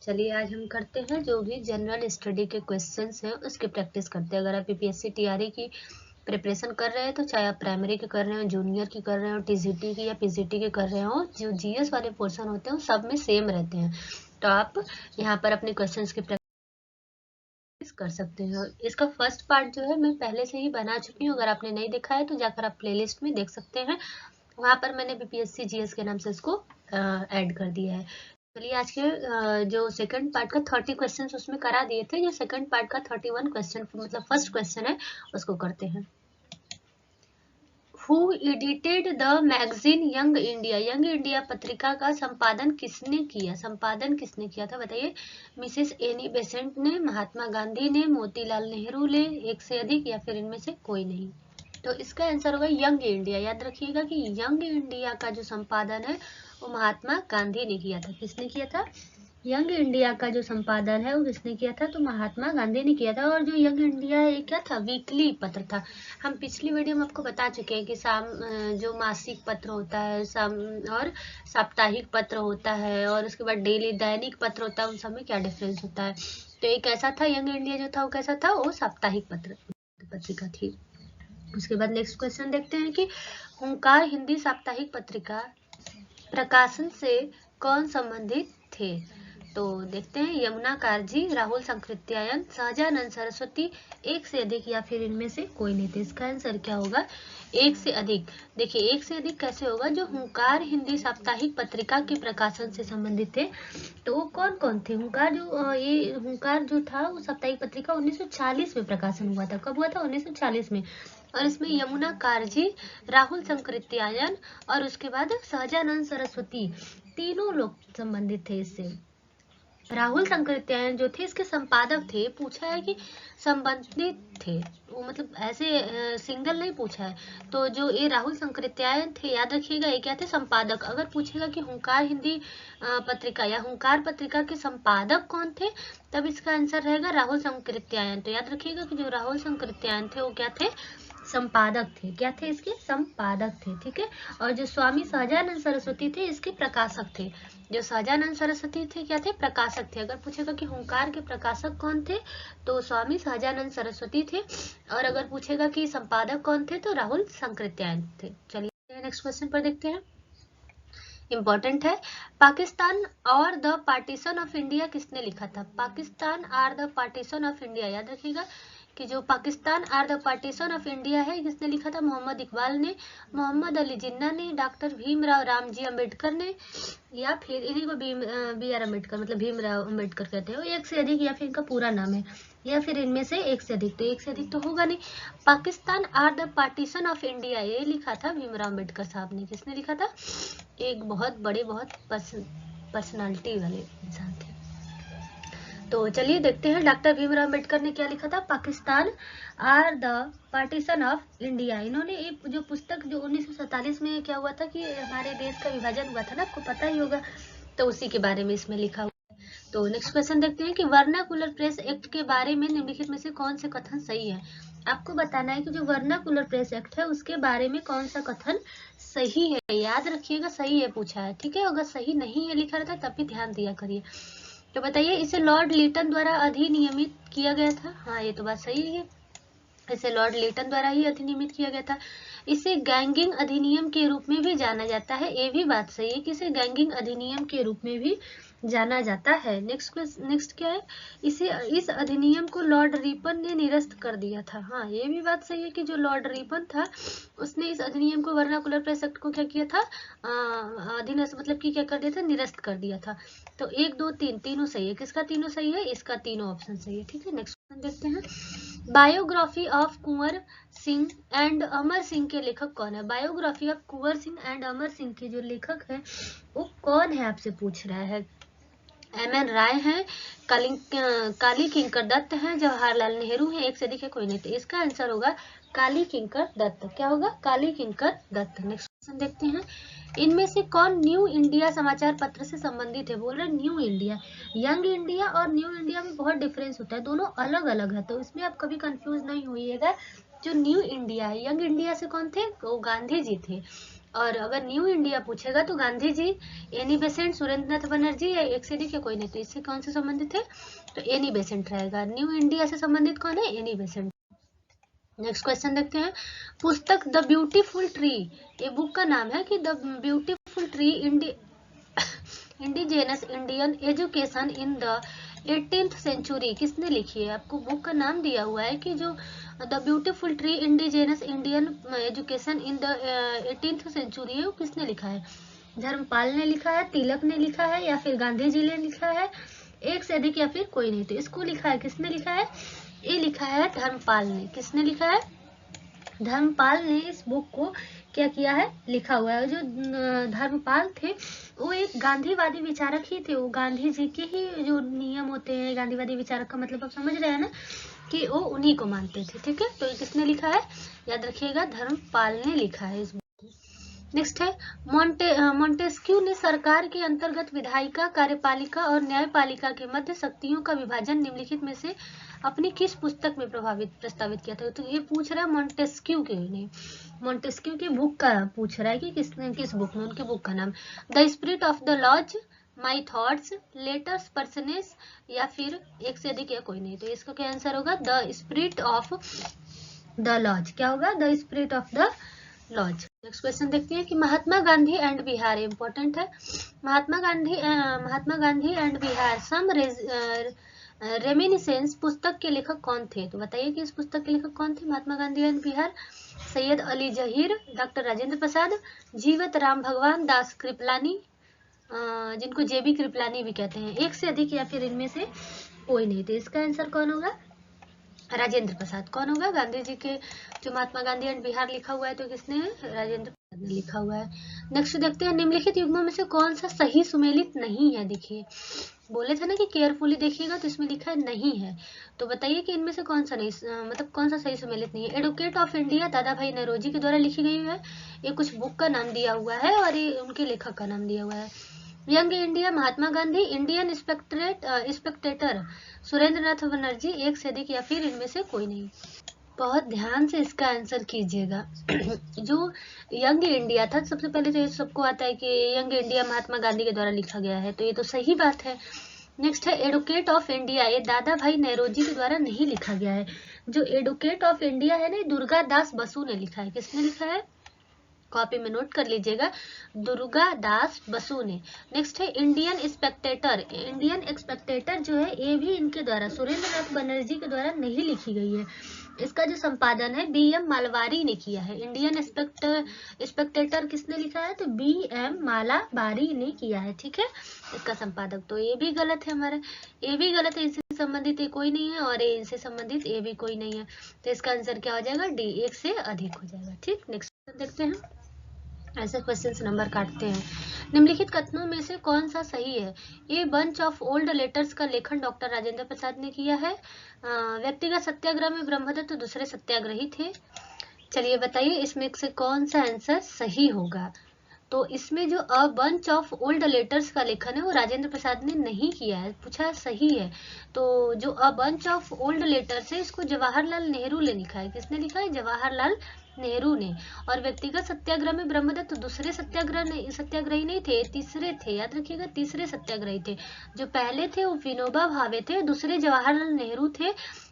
चलिए आज हम करते हैं जो भी जनरल स्टडी के क्वेश्चंस हैं उसकी प्रैक्टिस करते हैं। अगर आप यूपीएससी टीआरई की प्रिपरेशन कर रहे हैं तो चाहे आप प्राइमरी की कर रहे हो, जूनियर की कर रहे हो, टीजीटी की या पीजीटी की कर रहे हो, जो जीएस वाले पोर्शन होते हैं सब में सेम रहते हैं। तो आप यहाँ पर अपने क्वेश्चंस की प्रैक्टिस कर सकते हैं। इसका फर्स्ट पार्ट जो है मैं पहले से ही बना चुकी हूँ, अगर आपने नहीं देखा है तो जाकर आप प्लेलिस्ट में देख सकते हैं। वहाँ पर मैंने बीपीएससी जीएस के नाम से इसको ऐड कर दिया है। चलिए आज के जो सेकंड पार्ट का 30 क्वेश्चन उसमें करा दिए थे, जो सेकंड पार्ट का 31 क्वेश्चन मतलब फर्स्ट क्वेश्चन है उसको करते हैं। Who edited the magazine young India? Young India पत्रिका का संपादन किसने किया? संपादन किसने किया था बताइए? मिसेस एनी बेसेंट ने, महात्मा गांधी ने, मोतीलाल नेहरू ने, एक से अधिक, या फिर इनमें से कोई नहीं? तो इसका आंसर होगा यंग इंडिया। याद रखिएगा कि यंग इंडिया का जो संपादन है वो महात्मा गांधी ने किया था। किसने किया था? यंग इंडिया का जो संपादन है वो किसने किया था? तो महात्मा गांधी ने किया था। और जो यंग इंडिया है ये क्या था? वीकली पत्र था। हम पिछली वीडियो में आपको बता चुके हैं कि जो मासिक पत्र होता है और साप्ताहिक पत्र होता है और उसके बाद डेली दैनिक पत्र होता है, उन सब में क्या डिफरेंस होता है। तो एक ऐसा था, यंग इंडिया जो था वो कैसा था? वो साप्ताहिक पत्रिका थी। उसके बाद नेक्स्ट क्वेश्चन देखते हैं कि हुंकार हिंदी साप्ताहिक पत्रिका प्रकाशन से कौन संबंधित थे? तो देखते हैं, यमुना कारजी, राहुल सांकृत्यायन, सहजानंद सरस्वती, एक से अधिक, या फिर इनमें से कोई नहीं थे। इसका आंसर क्या होगा? एक से अधिक। देखिए एक से अधिक कैसे होगा? जो हुंकार हिंदी साप्ताहिक पत्रिका के प्रकाशन से संबंधित थे तो वो कौन कौन थे? ये हुंकार जो था वो साप्ताहिक पत्रिका 1940 में प्रकाशन हुआ था। कब हुआ था? 1940 में। और इसमें यमुना कारजी, राहुल सांकृत्यायन और उसके बाद सहजानंद सरस्वती, तीनों लोग संबंधित थे इससे। राहुल सांकृत्यायन जो थे इसके संपादक थे। पूछा है कि संबंधित थे, वो मतलब ऐसे सिंगल नहीं पूछा है। तो जो ये राहुल सांकृत्यायन थे, याद रखिएगा ये क्या थे? संपादक। अगर पूछेगा कि हुंकार हिंदी पत्रिका या हुंकार पत्रिका के संपादक कौन थे, तब इसका आंसर रहेगा राहुल सांकृत्यायन। तो याद रखिएगा कि जो राहुल सांकृत्यायन थे वो क्या थे? संपादक थे। क्या थे? इसके संपादक थे। ठीक है। और जो स्वामी सहजानंद सरस्वती थे इसके प्रकाशक थे। जो सहजानंद सरस्वती थे क्या थे? प्रकाशक थे। अगर पूछेगा कि हुंकार के प्रकाशक कौन थे, तो स्वामी सहजानंद सरस्वती थे। और अगर पूछेगा कि संपादक कौन थे, तो राहुल सांकृत्यायन थे। चलिए नेक्स्ट क्वेश्चन पर देखते हैं। इंपॉर्टेंट है। पाकिस्तान और द पार्टीशन ऑफ इंडिया किसने लिखा था? Pakistan or the partition of India, याद रखिएगा कि जो Pakistan or the partition of India है किसने लिखा था? मोहम्मद इकबाल ने, मोहम्मद अली जिन्ना ने, डॉक्टर भीमराव रामजी अम्बेडकर ने, या फिर इन्हीं को बी आर अम्बेडकर मतलब भीमराव अम्बेडकर कहते हो। एक से अधिक, या फिर इनका पूरा नाम है, या फिर इनमें से एक से अधिक। तो एक से अधिक तो होगा नहीं। Pakistan or the partition of India ये लिखा था भीमराव अम्बेडकर साहब ने। किसने लिखा था? एक बहुत बड़े, बहुत पर्सनालिटी वाले इंसान थे। तो चलिए देखते हैं डॉक्टर भीमराव अम्बेडकर ने क्या लिखा था। Pakistan or the partition of India, इन्होंने एक जो पुस्तक जो 1947 में क्या हुआ था कि हमारे देश का विभाजन हुआ था ना, आपको पता ही होगा, तो उसी के बारे में इसमें लिखा हुआ है। तो नेक्स्ट क्वेश्चन देखते हैं कि वर्नाकुलर प्रेस एक्ट के बारे में निम्नलिखित में से कौन से कथन सही है? आपको बताना है कि जो वर्नाकुलर प्रेस एक्ट है उसके बारे में कौन सा कथन सही है। याद रखिएगा सही है पूछा है। ठीक है। अगर सही नहीं है लिखा रहता तब भी ध्यान दिया करिए। तो बताइए इसे लॉर्ड लिटन द्वारा अधिनियमित किया गया था। हाँ ये तो बात सही है, इसे लॉर्ड लिटन द्वारा ही अधिनियमित किया गया था। इसे गैंगिंग अधिनियम के रूप में भी जाना जाता है। ये भी बात सही है कि इसे गैंगिंग अधिनियम के रूप में भी जाना जाता है। नेक्स्ट क्या है? इस अधिनियम को लॉर्ड रिपन ने निरस्त कर दिया था। हाँ ये भी बात सही है कि जो लॉर्ड रिपन था उसने इस अधिनियम को, वर्नाकुलर प्रेस एक्ट को क्या किया था? अधीनस्थ मतलब कि क्या कर दिया था? निरस्त कर दिया था। तो 1 2 3 तीनों सही है। किसका तीनों सही है? इसका तीनों ऑप्शन सही है। ठीक है। नेक्स्ट क्वेश्चन देखते हैं। Biography of Kunwar Singh and Amar Singh के लेखक कौन है? Biography of Kunwar Singh and Amar Singh के जो लेखक है वो कौन है आपसे पूछ रहा है। एम.एन. राय हैं, काली किंकर दत्त हैं, जवाहरलाल नेहरू हैं, एक से अधिक है, कोई नहीं। तो इसका आंसर होगा काली किंकर दत्त। क्या होगा? काली किंकर दत्त। नेक्स्ट क्वेश्चन देखते हैं। इनमें से कौन न्यू इंडिया समाचार पत्र से संबंधित है? बोल रहे न्यू इंडिया। यंग इंडिया और न्यू इंडिया में बहुत डिफरेंस होता है, दोनों अलग अलग है, तो इसमें आप कभी कंफ्यूज नहीं होइएगा। जो न्यू इंडिया है, यंग इंडिया से कौन थे? वो गांधी जी थे। और अगर न्यू इंडिया पूछेगा तो गांधी जी, एनी बेसेंट, सुरेंद्रनाथ बनर्जी या एक से अधिक या कोई नहीं। तो इससे कौन से संबंधित है? तो एनी बेसेंट रहेगा। न्यू इंडिया से संबंधित कौन है? Annie Besant. नेक्स्ट क्वेश्चन देखते हैं। पुस्तक द ब्यूटीफुल ट्री, ये बुक का नाम है कि the beautiful tree indigenous Indian education in the 18th century, किसने लिखी है? आपको बुक का नाम दिया हुआ है कि जो the beautiful tree indigenous Indian education in the 18th century है, वो किसने लिखा है? धर्मपाल ने लिखा है, तिलक ने लिखा है, या फिर गांधी जी ने लिखा है, एक से अधिक या फिर कोई नहीं। तो इसको लिखा है, किसने लिखा है? ये लिखा है धर्मपाल ने। किसने लिखा है? धर्मपाल ने इस बुक को क्या किया है? लिखा हुआ है। जो धर्मपाल थे वो एक गांधीवादी विचारक ही थे। वो गांधी जी के ही जो नियम होते हैं, गांधीवादी विचारक का मतलब आप समझ रहे हैं ना, कि वो उन्हीं को मानते थे। ठीक है, तो ये किसने लिखा है? याद रखिएगा, धर्मपाल ने लिखा है इस बुक को। नेक्स्ट है, मोंटेस्क्यू ने सरकार के अंतर्गत विधायिका, कार्यपालिका और न्यायपालिका के मध्य शक्तियों का विभाजन निम्नलिखित में से अपनी किस पुस्तक में प्रस्तावित किया था? तो ये पूछ रहा है मोंटेस्क्यू के नहीं, मोंटेस्क्यू की बुक का पूछ रहा है कि किस बुक में, उनके बुक का नाम। The spirit of the laws, my thoughts, letters, पर्सनेस, या फिर एक से अधिक या कोई नहीं। तो इसका क्या आंसर होगा? The spirit of the laws. क्या होगा? The spirit of the laws. Next question देखते हैं कि महात्मा गांधी एंड बिहार, इंपॉर्टेंट है। Mahatma Gandhi and Bihar some reminiscences पुस्तक के लेखक कौन थे? तो बताइए कि इस पुस्तक के लेखक कौन थे? महात्मा गांधी एंड बिहार, सैयद अली जहीर, डॉक्टर राजेंद्र प्रसाद, जीवत राम भगवान दास कृपलानी, जिनको जेबी कृपलानी भी कहते हैं, एक से अधिक या फिर इनमें से कोई नहीं। तो इसका आंसर कौन होगा? राजेंद्र प्रसाद। कौन होगा? गांधी जी के जो महात्मा गांधी एंड बिहार लिखा हुआ है तो किसने है? राजेंद्र प्रसाद ने लिखा हुआ है। नेक्स्ट देखते हैं, निम्नलिखित युग्मों में से कौन सा सही सुमेलित नहीं है? देखिए, बोले थे ना कि केयरफुली देखिएगा, तो इसमें लिखा है नहीं है। तो बताइए कि इनमें से कौन सा नहीं, मतलब कौन सा सही सुमेलित नहीं है? एडवोकेट ऑफ इंडिया दादा भाई नौरोजी के द्वारा लिखी गई है, ये कुछ बुक का नाम दिया हुआ है और ये उनके लेखक का नाम दिया हुआ है। Young India Mahatma Gandhi, Indian Spectator Surendranath Banerjee, एक से अधिक या फिर इनमें से कोई नहीं। बहुत ध्यान से इसका आंसर कीजिएगा। जो यंग इंडिया था, सबसे पहले तो ये सबको आता है कि यंग इंडिया महात्मा गांधी के द्वारा लिखा गया है, तो ये तो सही बात है। नेक्स्ट है एडवोकेट ऑफ इंडिया, ये दादा भाई नौरोजी के द्वारा नहीं लिखा गया है। जो एडवोकेट ऑफ इंडिया है ना, दुर्गा दास बसु ने लिखा है। किसने लिखा है? कॉपी में नोट कर लीजिएगा, दुर्गा दास बसु ने। नेक्स्ट है इंडियन स्पेक्टेटर, इंडियन स्पेक्टेटर जो है ये भी इनके द्वारा, सुरेंद्रनाथ बनर्जी के द्वारा नहीं लिखी गई है। इसका जो संपादन है BM मालवारी ने किया है। इंडियन स्पेक्टेटर किसने लिखा है? तो BM मालाबारी ने किया है। ठीक है, इसका संपादक। तो ये भी गलत है हमारा, ये भी गलत है, इनसे संबंधित ये कोई नहीं है और इनसे संबंधित ये भी कोई नहीं है। तो इसका आंसर क्या हो जाएगा? D, एक से अधिक हो जाएगा। ठीक, नेक्स्ट देखते हैं। ऐसे क्वेश्चन से नंबर काटते हैं। निम्नलिखित कथनों में से कौन सा सही है? A bunch of old letters का लेखन डॉक्टर राजेंद्र प्रसाद ने किया है। व्यक्तिगत सत्याग्रह में ब्रह्मदत्त दूसरे सत्याग्रही थे। चलिए बताइए इसमें से कौन सा आंसर सही होगा? तो इसमें जो a bunch of old letters का लेखन है वो राजेंद्र प्रसाद ने नहीं किया है, पूछा सही है। तो जो a bunch of old letters है इसको जवाहरलाल नेहरू ने लिखा है। किसने लिखा है? जवाहरलाल नेहरू ने। और व्यक्तिगत सत्याग्रह में ब्रह्मदत्त दूसरे सत्याग्रही नहीं थे, तीसरे थे। याद रखिएगा, तीसरे सत्याग्रही थे। जो पहले थे वो विनोबा भावे थे, दूसरे जवाहरलाल नेहरू थे,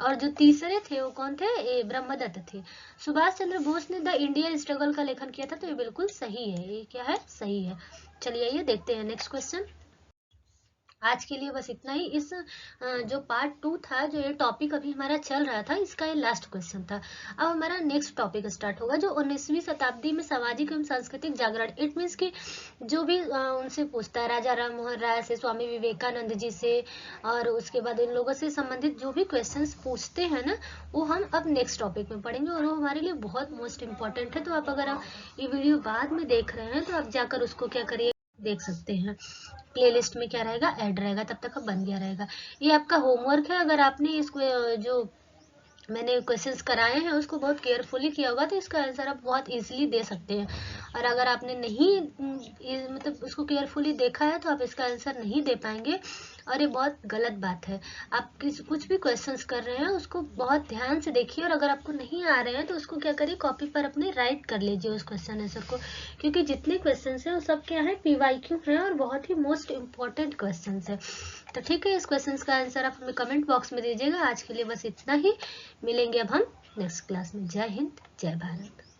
और जो तीसरे थे वो कौन थे? ये ब्रह्मदत्त थे। सुभाष चंद्र बोस ने द इंडियन स्ट्रगल का लेखन किया था, तो ये बिल्कुल सही है। ये क्या है? सही है। चलिए आइए देखते हैं नेक्स्ट क्वेश्चन। आज के लिए बस इतना ही। इस जो पार्ट 2 था, जो ये टॉपिक अभी हमारा चल रहा था, इसका ये लास्ट क्वेश्चन था। अब हमारा नेक्स्ट टॉपिक स्टार्ट होगा, जो 19वीं शताब्दी में सामाजिक एवं सांस्कृतिक जागरण। इट मीन्स कि जो भी उनसे पूछता है, राजा राम मोहन राय से, स्वामी विवेकानंद जी से, और उसके बाद इन लोगों से संबंधित जो भी क्वेश्चन पूछते हैं ना, वो हम अब नेक्स्ट टॉपिक में पढ़ेंगे, और वो हमारे लिए बहुत मोस्ट इंपॉर्टेंट है। तो आप अगर आप ये वीडियो बाद में देख रहे हैं तो आप जाकर उसको क्या करिए, देख सकते हैं। प्लेलिस्ट में क्या रहेगा? ऐड रहेगा, तब तक अब बन गया रहेगा। ये आपका होमवर्क है। अगर आपने इसको जो मैंने क्वेश्चंस कराए हैं उसको बहुत केयरफुली किया होगा तो इसका आंसर आप बहुत इजीली दे सकते हैं। और अगर आपने नहीं मतलब उसको केयरफुली देखा है तो आप इसका आंसर नहीं दे पाएंगे। और ये बहुत गलत बात है। आप कुछ भी क्वेश्चंस कर रहे हैं उसको बहुत ध्यान से देखिए, और अगर आपको नहीं आ रहे हैं तो उसको क्या करिए, कॉपी पर अपने राइट कर लीजिए उस क्वेश्चन आंसर को, क्योंकि जितने क्वेश्चंस हैं वो सब क्या है, PYQ है और बहुत ही मोस्ट इम्पोर्टेंट क्वेश्चंस है। तो ठीक है, इस क्वेश्चन का आंसर आप हमें कमेंट बॉक्स में दीजिएगा। आज के लिए बस इतना ही, मिलेंगे अब हम नेक्स्ट क्लास में। जय हिंद, जय भारत।